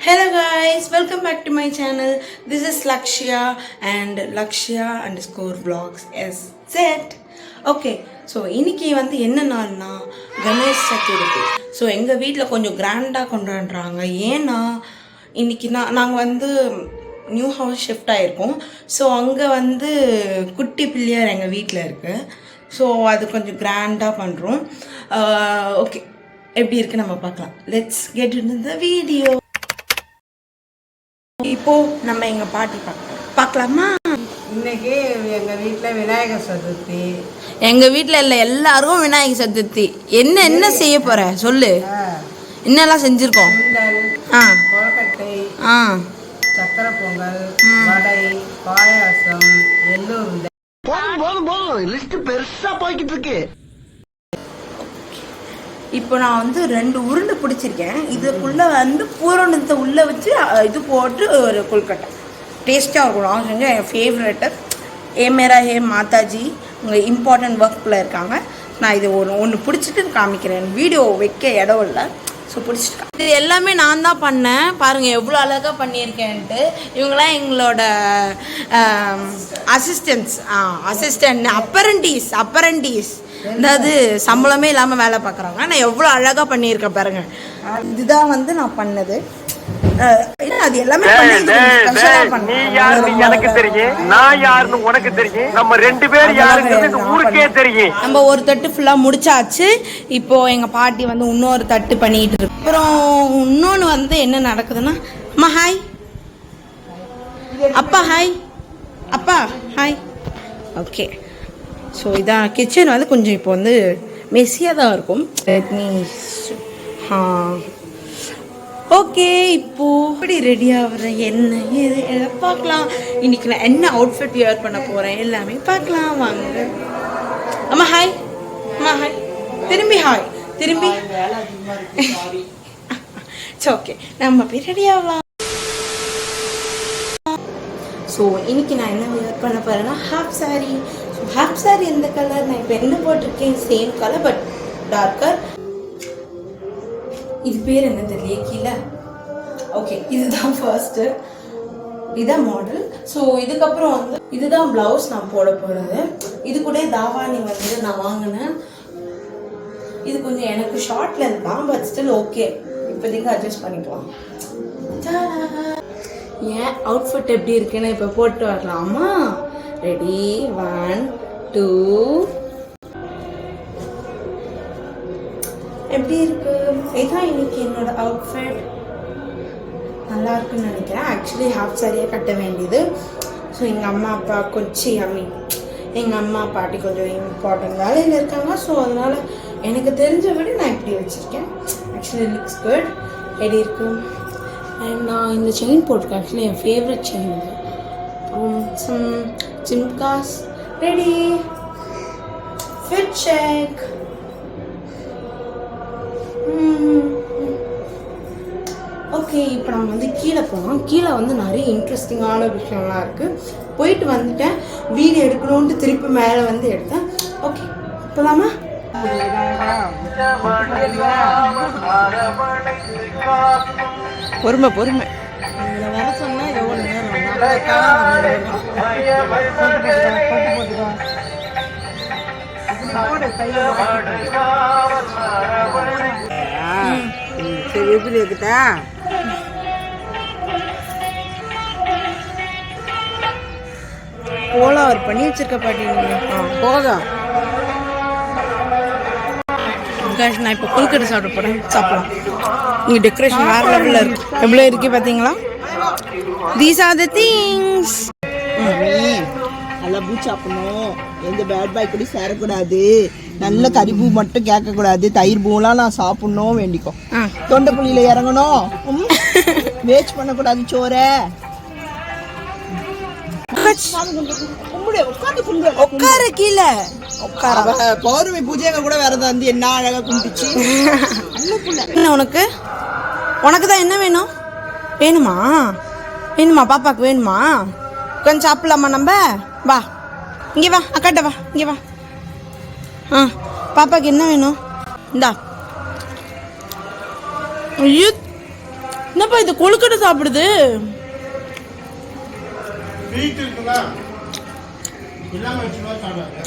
Hello guys, welcome back to my channel. This is Lakshya and Lakshya_vlogs SZ. Okay, so இன்னைக்கு வந்து என்ன நாள்னா Ganesh Chaturthi. So எங்கள் வீட்டில் கொஞ்சம் கிராண்டாக கொண்டாடுறாங்க. ஏன்னா இன்னைக்கு நாங்கள் வந்து நியூ ஹவுஸ் ஷிஃப்ட் ஆகிருக்கோம். ஸோ அங்கே வந்து குட்டி பிள்ளையார் எங்கள் வீட்டில் இருக்குது. ஸோ அது கொஞ்சம் கிராண்டாக பண்ணுறோம். ஓகே, எப்படி இருக்குது நம்ம பார்க்கலாம். Let's get in the video. இப்போ நம்ம எங்க பாட்டி பார்க்கலாமா? இன்னைக்கு எங்க வீட்டுல விநாயகர் சதுர்த்தி. எங்க வீட்டுல இல்ல, எல்லாருக்கும் விநாயகர் சதுர்த்தி. என்ன செய்ய போற சொல்லு. என்னெல்லாம் செஞ்சிருக்கோம்? கொழுக்கட்டை, சக்கரை பொங்கல், வடை, பாயாசம், எள்ளுருண்டை. லிஸ்ட் பெருசா போய்கிட்டு இருக்கு. இப்போ நான் வந்து 2 உருண்டை பிடிச்சிருக்கேன். இதுக்குள்ளே வந்து பூரணத்தை உள்ளே வச்சு இது போட்டு ஒரு கொழுக்கட்டை டேஸ்ட்டாக இருக்கணும். அவங்க செஞ்ச என் ஃபேவரெட்டு. மேரா ஹே மாதாஜி உங்கள் இம்பார்ட்டன்ட் ஒர்க்கில் இருக்காங்க. நான் இது ஒன்று பிடிச்சிட்டு காமிக்கிறேன். வீடியோ வைக்க இடம் இல்லை, ஸோ பிடிச்சிட்டு. இது எல்லாமே நான் தான் பண்ணேன். பாருங்கள் எவ்வளோ அழகாக பண்ணியிருக்கேன்ட்டு. இவங்களாம் எங்களோட அசிஸ்டன்ட் அப்பரண்டிஸ், அதாவது சம்பளமே இல்லாமல் வேலை பார்க்குறாங்க. நான் எவ்வளோ அழகாக பண்ணியிருக்கேன் பாருங்கள். இதுதான் வந்து நான் பண்ணது. அது எல்லாமே எனக்கு தெரியும், நான் யாருன்னு உனக்கு தெரியும், நம்ம 2 பேர் யாருன்னு ஊருக்கே தெரியும். நம்ம ஒரு தட்டு ஃபுல்லாக முடிச்சாச்சு. இப்போ எங்கள் பாட்டி வந்து இன்னொரு தட்டு பண்ணிட்டு இருக்கு. அப்புறம் இன்னொன்று வந்து என்ன நடக்குதுன்னா, அம்மா ஹாய், அப்பா ஹாய், அப்பா ஹாய். ஓகே, ஸோ இதான் கிச்சன் வந்து கொஞ்சம் இப்போ வந்து மெஸ்ஸியாக தான் இருக்கும். ஓகே, இப்போது இப்படி ரெடி ஆகிறேன். என்ன ஏது பார்க்கலாம். இன்றைக்கி நான் என்ன அவுட்ஃபிட் வியர் பண்ண போகிறேன் எல்லாமே பார்க்கலாம் வாங்க. அம்மா ஹாய், அம்மா ஹாய், திரும்பி ஹாய், திரும்பி. சரி, ஓகே, நம்ம போய் ரெடி ஆகலாம். ஸோ இன்றைக்கி நான் என்ன வியர் பண்ண போகிறேன்னா half sorry. So half sorry எந்த கலர், நான் இப்போ என்ன போட்டிருக்கேன் சேம் கலர் பட் டார்க்கர். இது பேர் என்ன தெரியல கீழே. ஓகே, இதுதான் ஃபர்ஸ்ட்டு, இதுதான் மாடல். ஸோ இதுக்கப்புறம் வந்து இதுதான் ப்ளவுஸ் நான் போட போகிறது. இது கூட தாவாணி வந்து நான் வாங்கினேன். இது கொஞ்சம் எனக்கு ஷார்ட் லென்த் தான், பட் ஸ்டில் ஓகே, இப்போதைக்கு அட்ஜஸ்ட் பண்ணிக்கலாம். ஏன் அவுட்ஃபிட் எப்படி இருக்குன்னு இப்போ போட்டு வரலாமா? ரெடி, 1 2. எப்படி இருக்கு? இதுதான் இன்னைக்கு என்னோட அவுட்ஃபிட். நல்லா இருக்குன்னு நினைக்கிறேன். ஆக்சுவலி ஹாஃப் சாரியாக கட்ட வேண்டியது. ஸோ எங்கள் அம்மா அப்பா எங்கள் அம்மா பாட்டி கொஞ்சம் இம்பார்ட்டன்ட் வேலையில் இருக்காங்க. ஸோ அதனால் எனக்கு தெரிஞ்ச விட நான் இப்படி வச்சுருக்கேன். Actually looks good. எப்படி இருக்கு? அண்ட் நான் இந்த செயின் போட்டிருக்கேன். ஆக்சுவலி என் ஃபேவரட் செயின் இது. அப்புறம் ஜிம்காஸ். Ready, fit check. ஓகே, இப்போ நம்ம வந்து கீழே போகலாம். கீழே வந்து நிறைய இன்ட்ரெஸ்டிங்கான விஷயம்லாம் இருக்குது. போயிட்டு வந்துட்டேன், வீடியோ எடுக்கணுன்ட்டு திருப்பி மேலே வந்து எடுத்தேன். ஓகே, போகலாமா? பொறுமை இதில் வர சொன்னால் எவ்வளோ நேரம் சரி, எப்படி இருக்குதா? போல அவர் பண்ணி வச்சிருக்க பாட்டி. போதும். நான் இப்போ கொழுக்கட்டை சாப்பிடலாம். இங்கே டெக்கரேஷன் வேறு லெவலில் இருக்கு. எவ்வளோ இருக்கு பார்த்தீங்களா? These are the things. நல்லா பூ சாப்பிடணும். எந்த பேட் பாய் கூட சேரக்கூடாது. நல்ல கறிப்பூ மட்டும் கேட்கக்கூடாது. தயிர் பூலாம் நான் சாப்பிடணும் வேண்டிக்கும். தொண்டைக்குழியில இறங்கணும். வேஸ்ட் பண்ணக்கூடாது சோற. உட்கார கீழே உட்கார. பௌர்ணமி பூஜைங்க கூட விரதம் வந்து என்ன அழகா கும்பிடுச்சு. உனக்கு தான் என்ன வேணும்? வேணுமா பாப்பாக்கு வேணுமா? கொஞ்சம் சாப்பிடலாமா நம்ம? வா இங்கே வா, அக்காட்ட வா, இங்கே வா. பாப்பாக்கு என்ன வேணும்? இந்தா. ஐயோ, என்னப்பா இது கொழுக்கட்டை சாப்பிடுது? ஸ்வீட் இருக்குல்ல இல்லாம வச்சுருவா சாப்பிடாது.